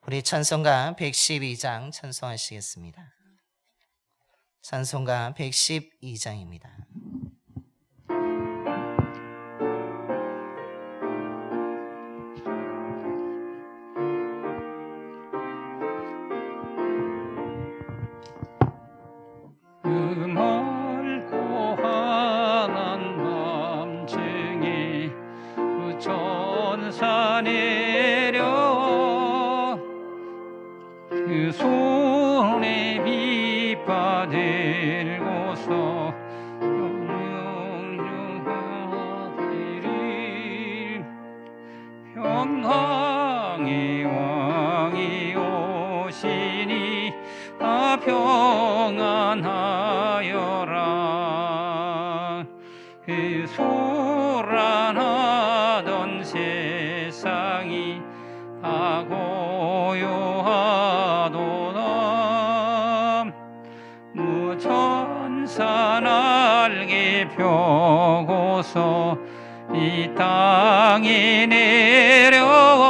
우리 찬송가 112장 찬송하시겠습니다. 찬송가 112장입니다. 멀고 환한 밤중에 그 천사 내려 그 손에 빛바 들고서 영영하기를 평강의 왕이 오시니 다 평안하여라. 그 소란하던 세상이 다 고요하도다. 무천사 날개 펴고서 이 땅에 내려와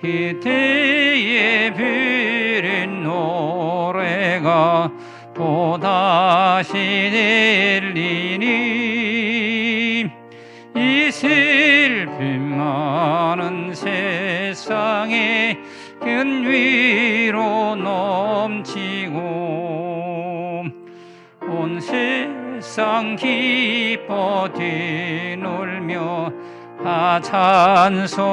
그때에 부른 노래가 또다시 들리니 이 슬픔 많은 세상에 큰 위로 넘치고 온 세상 기뻐 뛰놀며 다 찬송하도다.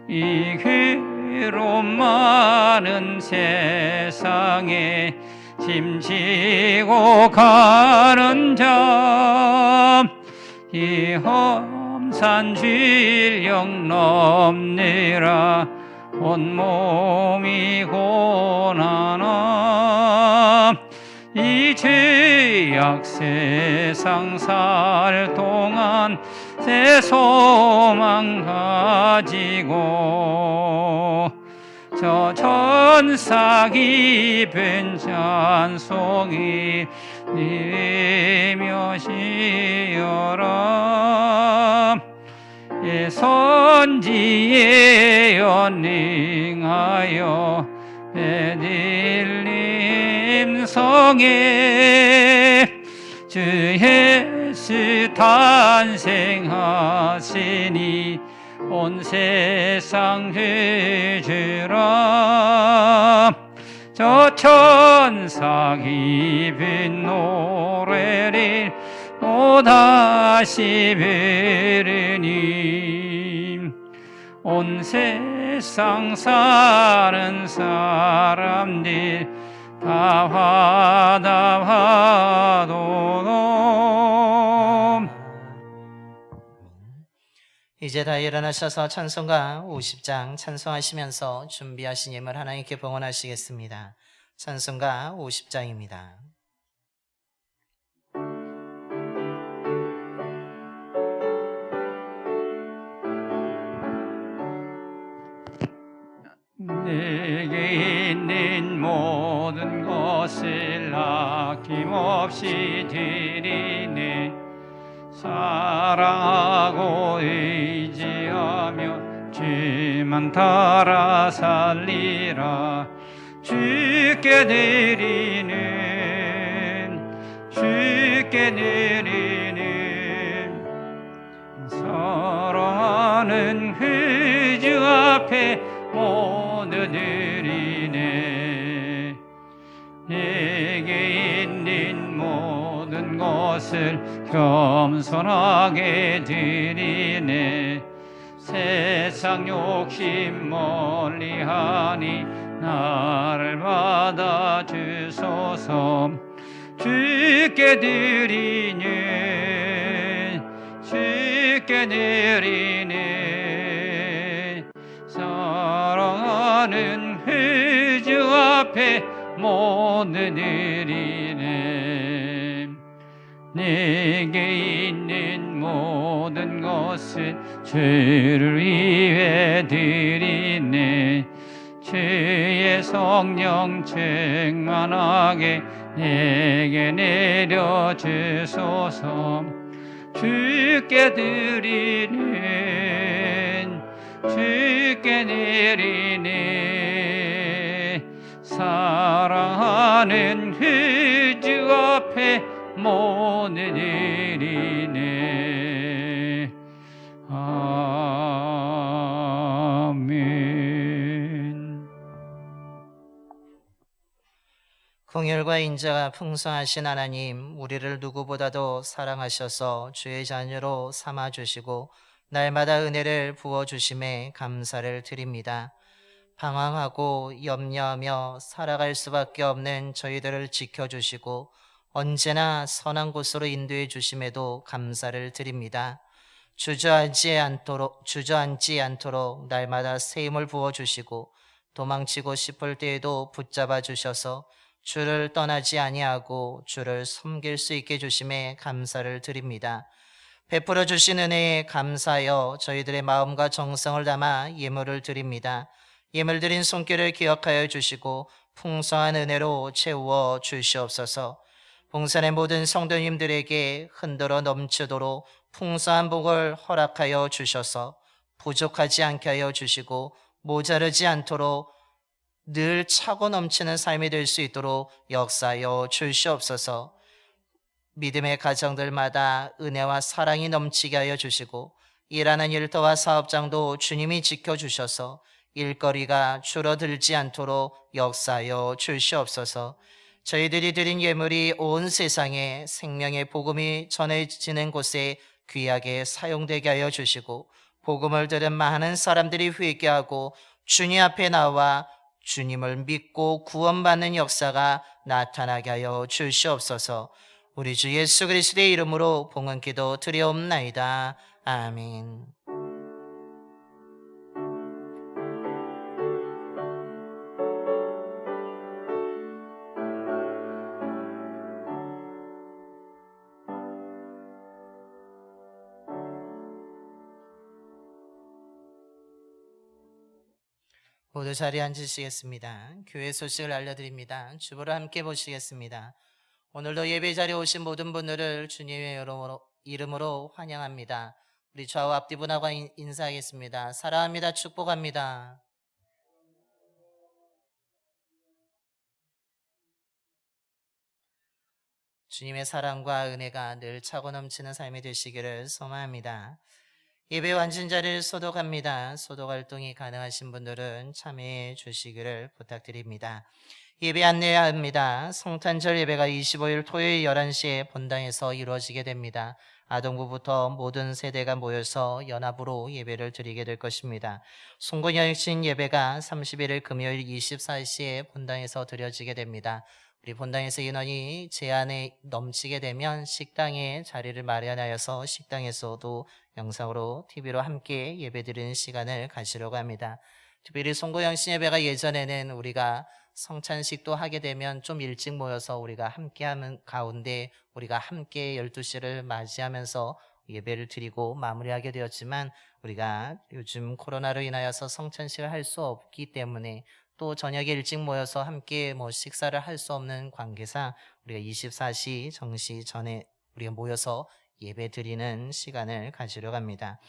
이 괴로움 많은 세상에 짐지고 가는 자, 이 험산 질령 넘느라 온몸이 고난아. 이 죄악 세상 살 동안 새 소망 가지고 저 천사 깊은 찬송이 들으며 쉬어라. 예 선지에 연능하여 베들레헴 성에 주 예수 탄생하시니 온 세상 회주라. 저 천사 깊은 노래를 또다시 부르니 온 세상 사는 사람들 다 화답하도록. 이제 다 일어나셔서 찬송가 50장 찬송하시면서 준비하신 예물 하나님께 봉헌하시겠습니다. 찬송가 50장입니다. 내게 있는 모든 것을 아낌없이 드리네. 사랑하고 의지하며 주만 따라 살리라. 주께 드리는 사랑하는 그 주 앞에 모두 드리네. 내게 있는 모든 것을 겸손하게 드리네. 세상 욕심 멀리하니 나를 받아 주소서. 주께 드리는 사랑하는 그 주 앞에 모두 드리네. 내게 있는 모든 것을 주를 위해 드리네. 주의 성령 충만하게 내게 내려주소서. 주께 드리는 사랑하는 그 주 앞에 모두 드리네. 아멘. 긍휼과 인자가 풍성하신 하나님, 우리를 누구보다도 사랑하셔서 주의 자녀로 삼아주시고 날마다 은혜를 부어주심에 감사를 드립니다. 방황하고 염려하며 살아갈 수밖에 없는 저희들을 지켜주시고 언제나 선한 곳으로 인도해 주심에도 감사를 드립니다. 주저앉지 않도록 날마다 새 힘을 부어주시고 도망치고 싶을 때에도 붙잡아 주셔서 주를 떠나지 아니하고 주를 섬길 수 있게 주심에 감사를 드립니다. 베풀어 주신 은혜에 감사하여 저희들의 마음과 정성을 담아 예물을 드립니다. 예물 드린 손길을 기억하여 주시고 풍성한 은혜로 채워 주시옵소서. 봉산의 모든 성도님들에게 흔들어 넘치도록 풍성한 복을 허락하여 주셔서 부족하지 않게 하여 주시고 모자르지 않도록 늘 차고 넘치는 삶이 될 수 있도록 역사하여 주시옵소서. 믿음의 가정들마다 은혜와 사랑이 넘치게 하여 주시고 일하는 일터와 사업장도 주님이 지켜주셔서 일거리가 줄어들지 않도록 역사하여 주시옵소서. 저희들이 드린 예물이 온 세상에 생명의 복음이 전해지는 곳에 귀하게 사용되게 하여 주시고 복음을 들은 많은 사람들이 회개하게 하고 주님 앞에 나와 주님을 믿고 구원받는 역사가 나타나게 하여 주시옵소서. 우리 주 예수 그리스도의 이름으로 봉헌기도 드리옵나이다. 아멘. 모두 자리에 앉으시겠습니다. 교회 소식을 알려드립니다. 주보를 함께 보시겠습니다. 오늘도 예배 자리에 오신 모든 분들을 주님의 이름으로 환영합니다. 우리 좌우 앞뒤 분하고 인사하겠습니다. 사랑합니다. 축복합니다. 주님의 사랑과 은혜가 늘 차고 넘치는 삶이 되시기를 소망합니다. 예배 완전 자리를 소독합니다. 소독 활동이 가능하신 분들은 참여해 주시기를 부탁드립니다. 예배 안내합니다. 성탄절 예배가 25일 토요일 11시에 본당에서 이루어지게 됩니다. 아동부부터 모든 세대가 모여서 연합으로 예배를 드리게 될 것입니다. 송구영신 예배가 31일 금요일 24시에 본당에서 드려지게 됩니다. 우리 본당에서 인원이 제한에 넘치게 되면 식당에 자리를 마련하여서 식당에서도 영상으로 TV로 함께 예배드리는 시간을 가지려고 합니다. 특별히 송구영신 예배가 예전에는 우리가 성찬식도 하게 되면 좀 일찍 모여서 우리가 함께하는 가운데 우리가 함께 12시를 맞이하면서 예배를 드리고 마무리하게 되었지만 우리가 요즘 코로나로 인하여서 성찬식을 할 수 없기 때문에 또 저녁에 일찍 모여서 함께 식사를 할 수 없는 관계상 우리가 24시 정시 전에 우리가 모여서 예배 드리는 시간을 가지려고 합니다.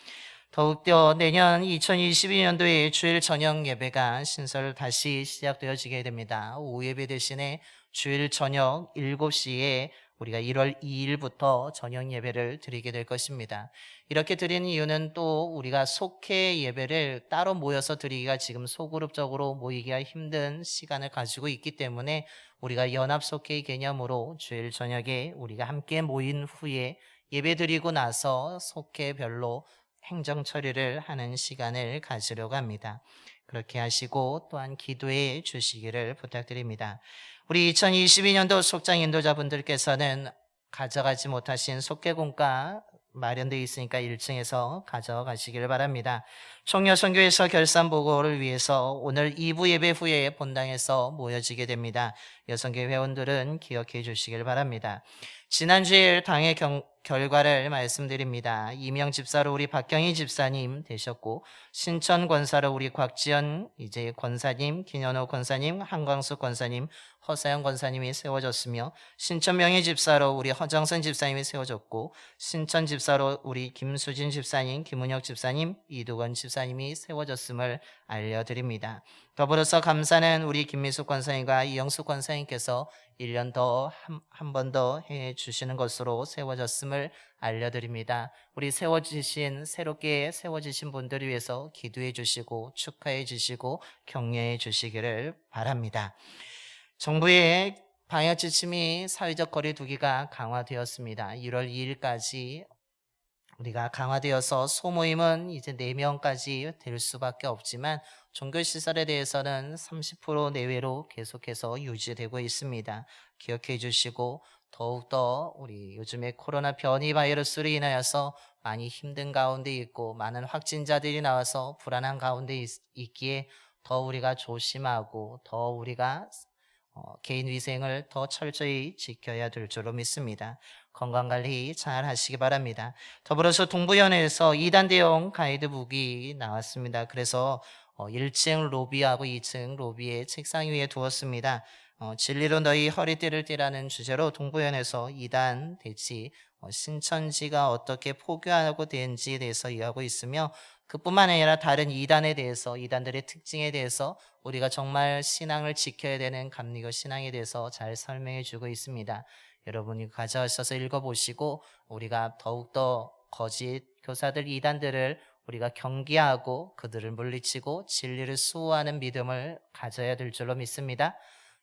더욱더 내년 2022년도에 주일 저녁 예배가 신설 다시 시작되어지게 됩니다. 오후 예배 대신에 주일 저녁 7시에 우리가 1월 2일부터 저녁 예배를 드리게 될 것입니다. 이렇게 드리는 이유는 또 우리가 속회 예배를 따로 모여서 드리기가 지금 소그룹적으로 모이기가 힘든 시간을 가지고 있기 때문에 우리가 연합 속회 개념으로 주일 저녁에 우리가 함께 모인 후에 예배 드리고 나서 속회별로 행정 처리를 하는 시간을 가지려고 합니다. 그렇게 하시고 또한 기도해 주시기를 부탁드립니다. 우리 2022년도 속장 인도자분들께서는 가져가지 못하신 속회공과 마련되어 있으니까 1층에서 가져가시기를 바랍니다. 총여선교에서 결산 보고를 위해서 오늘 2부 예배 후에 본당에서 모여지게 됩니다. 여성교 회원들은 기억해 주시길 바랍니다. 지난주일 당의 결과를 말씀드립니다. 이명 집사로 우리 박경희 집사님 되셨고, 신천 권사로 우리 곽지연 이제 권사님, 김현호 권사님, 한광수 권사님, 허사영 권사님이 세워졌으며, 신천 명예 집사로 우리 허정선 집사님이 세워졌고, 신천 집사로 우리 김수진 집사님, 김은혁 집사님, 이두건 집사님이 세워졌음을 알려드립니다. 더불어서 감사는 우리 김미숙 권사님과 이영숙 권사님께서 1년 더 한 번 더 해주시는 것으로 세워졌음을 알려드립니다. 우리 새롭게 세워지신 분들을 위해서 기도해 주시고 축하해 주시고 격려해 주시기를 바랍니다. 정부의 방역 지침이 사회적 거리 두기가 강화되었습니다. 1월 2일까지 우리가 강화되어서 소모임은 이제 4명까지 될 수밖에 없지만 종교시설에 대해서는 30% 내외로 계속해서 유지되고 있습니다. 기억해 주시고 더욱더 우리 요즘에 코로나 변이 바이러스로 인하여서 많이 힘든 가운데 있고 많은 확진자들이 나와서 불안한 가운데 있기에 더 우리가 조심하고 더 우리가 개인 위생을 더 철저히 지켜야 될 줄로 믿습니다. 건강관리 잘 하시기 바랍니다. 더불어서 동부연에서 2단 대형 가이드북이 나왔습니다. 그래서 1층 로비하고 2층 로비에 책상 위에 두었습니다. 진리로 너희 허리띠를 띠라는 주제로 동부연에서 2단 대치 신천지가 어떻게 포교하고 되는지에 대해서 이해하고 있으며 그뿐만 아니라 다른 2단에 대해서 2단들의 특징에 대해서 우리가 정말 신앙을 지켜야 되는 감리교 신앙에 대해서 잘 설명해 주고 있습니다. 여러분이 가져오셔서 읽어보시고 우리가 더욱더 거짓 교사들 2단들을 우리가 경계하고 그들을 물리치고 진리를 수호하는 믿음을 가져야 될 줄로 믿습니다.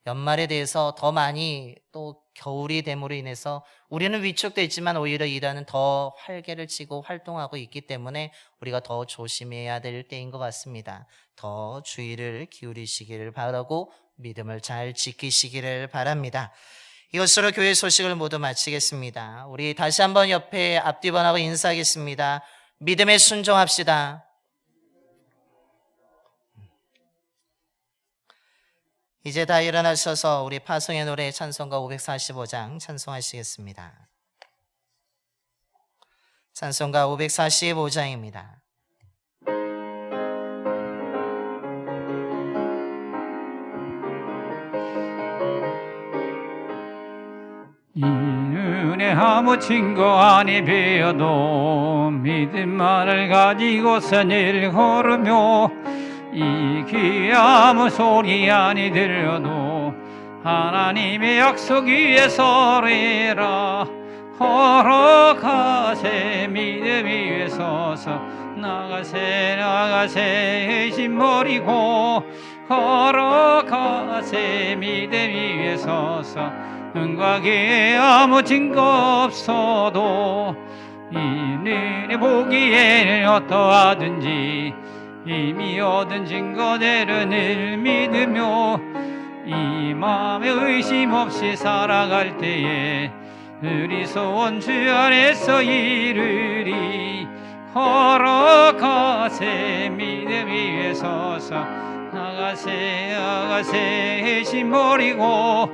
연말에 대해서 더 많이 또 겨울이 됨으로 인해서 우리는 위축되어 있지만 오히려 이단은 더 활개를 치고 활동하고 있기 때문에 우리가 더 조심해야 될 때인 것 같습니다. 더 주의를 기울이시기를 바라고 믿음을 잘 지키시기를 바랍니다. 이것으로 교회 소식을 모두 마치겠습니다. 우리 다시 한번 옆에 앞뒤 번하고 인사하겠습니다. 믿음에 순종합시다. 이제 다 일어나셔서 우리 파송의 노래 찬송가 545장 찬송하시겠습니다. 찬송가 545장입니다. 이 은혜 아무 친구 아니 배어도 믿음만을 가지고서 늘 걸으며 이 귀 아무 소리 아니 들려도 하나님의 약속 위에 서리라. 걸어가세 믿음 위에 서서 나가세 의심 버리고 걸어가세 믿음 위에 서서 은과 기에 아무 증거 없어도 이는 보기에 어떠하든지 이미 얻은 증거대로 늘 믿으며 이 마음에 의심 없이 살아갈 때에 우리 소원 주 안에서 이르리. 걸어가세 믿음 위에 서서 아가세 의심 버리고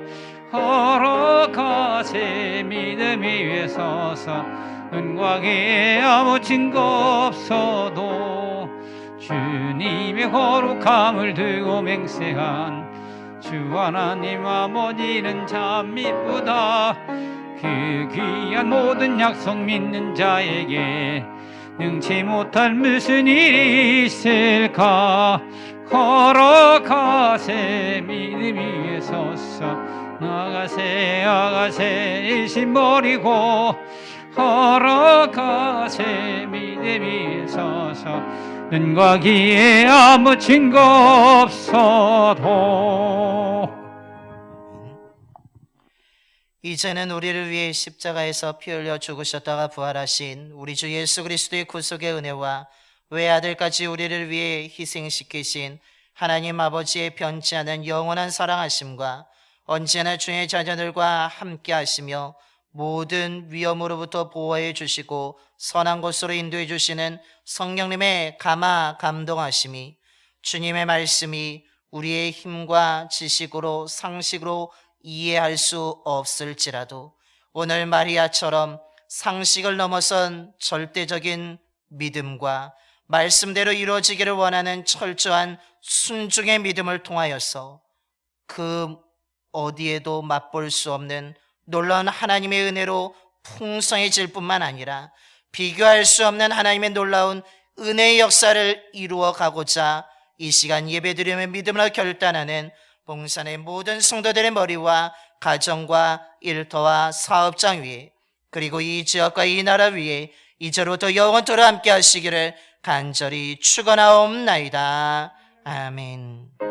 걸어가세 믿음 위에 서서 은과 기에 아무 증거 없어도 주님의 거룩함을 두고 맹세한 주 하나님 아버지는 참 이쁘다. 그 귀한 모든 약속 믿는 자에게 능치 못할 무슨 일이 있을까. 걸어가세 믿음 위에 서서 나가세 의심 버리고 걸어가세 믿음 위에 서서 눈과 귀에 아무 증거 없어도. 이제는 우리를 위해 십자가에서 피 흘려 죽으셨다가 부활하신 우리 주 예수 그리스도의 구속의 은혜와 외아들까지 우리를 위해 희생시키신 하나님 아버지의 변치 않은 영원한 사랑하심과 언제나 주의 자녀들과 함께 하시며 모든 위험으로부터 보호해 주시고 선한 곳으로 인도해 주시는 성령님의 감화 감동하심이, 주님의 말씀이 우리의 힘과 지식으로 상식으로 이해할 수 없을지라도 오늘 마리아처럼 상식을 넘어선 절대적인 믿음과 말씀대로 이루어지기를 원하는 철저한 순종의 믿음을 통하여서 그 어디에도 맛볼 수 없는 놀라운 하나님의 은혜로 풍성해질 뿐만 아니라 비교할 수 없는 하나님의 놀라운 은혜의 역사를 이루어 가고자 이 시간 예배드림의 믿음으로 결단하는 봉산의 모든 성도들의 머리와 가정과 일터와 사업장 위에, 그리고 이 지역과 이 나라 위에 이제로부터 영원토록 함께 하시기를 간절히 축원하옵나이다. 아멘.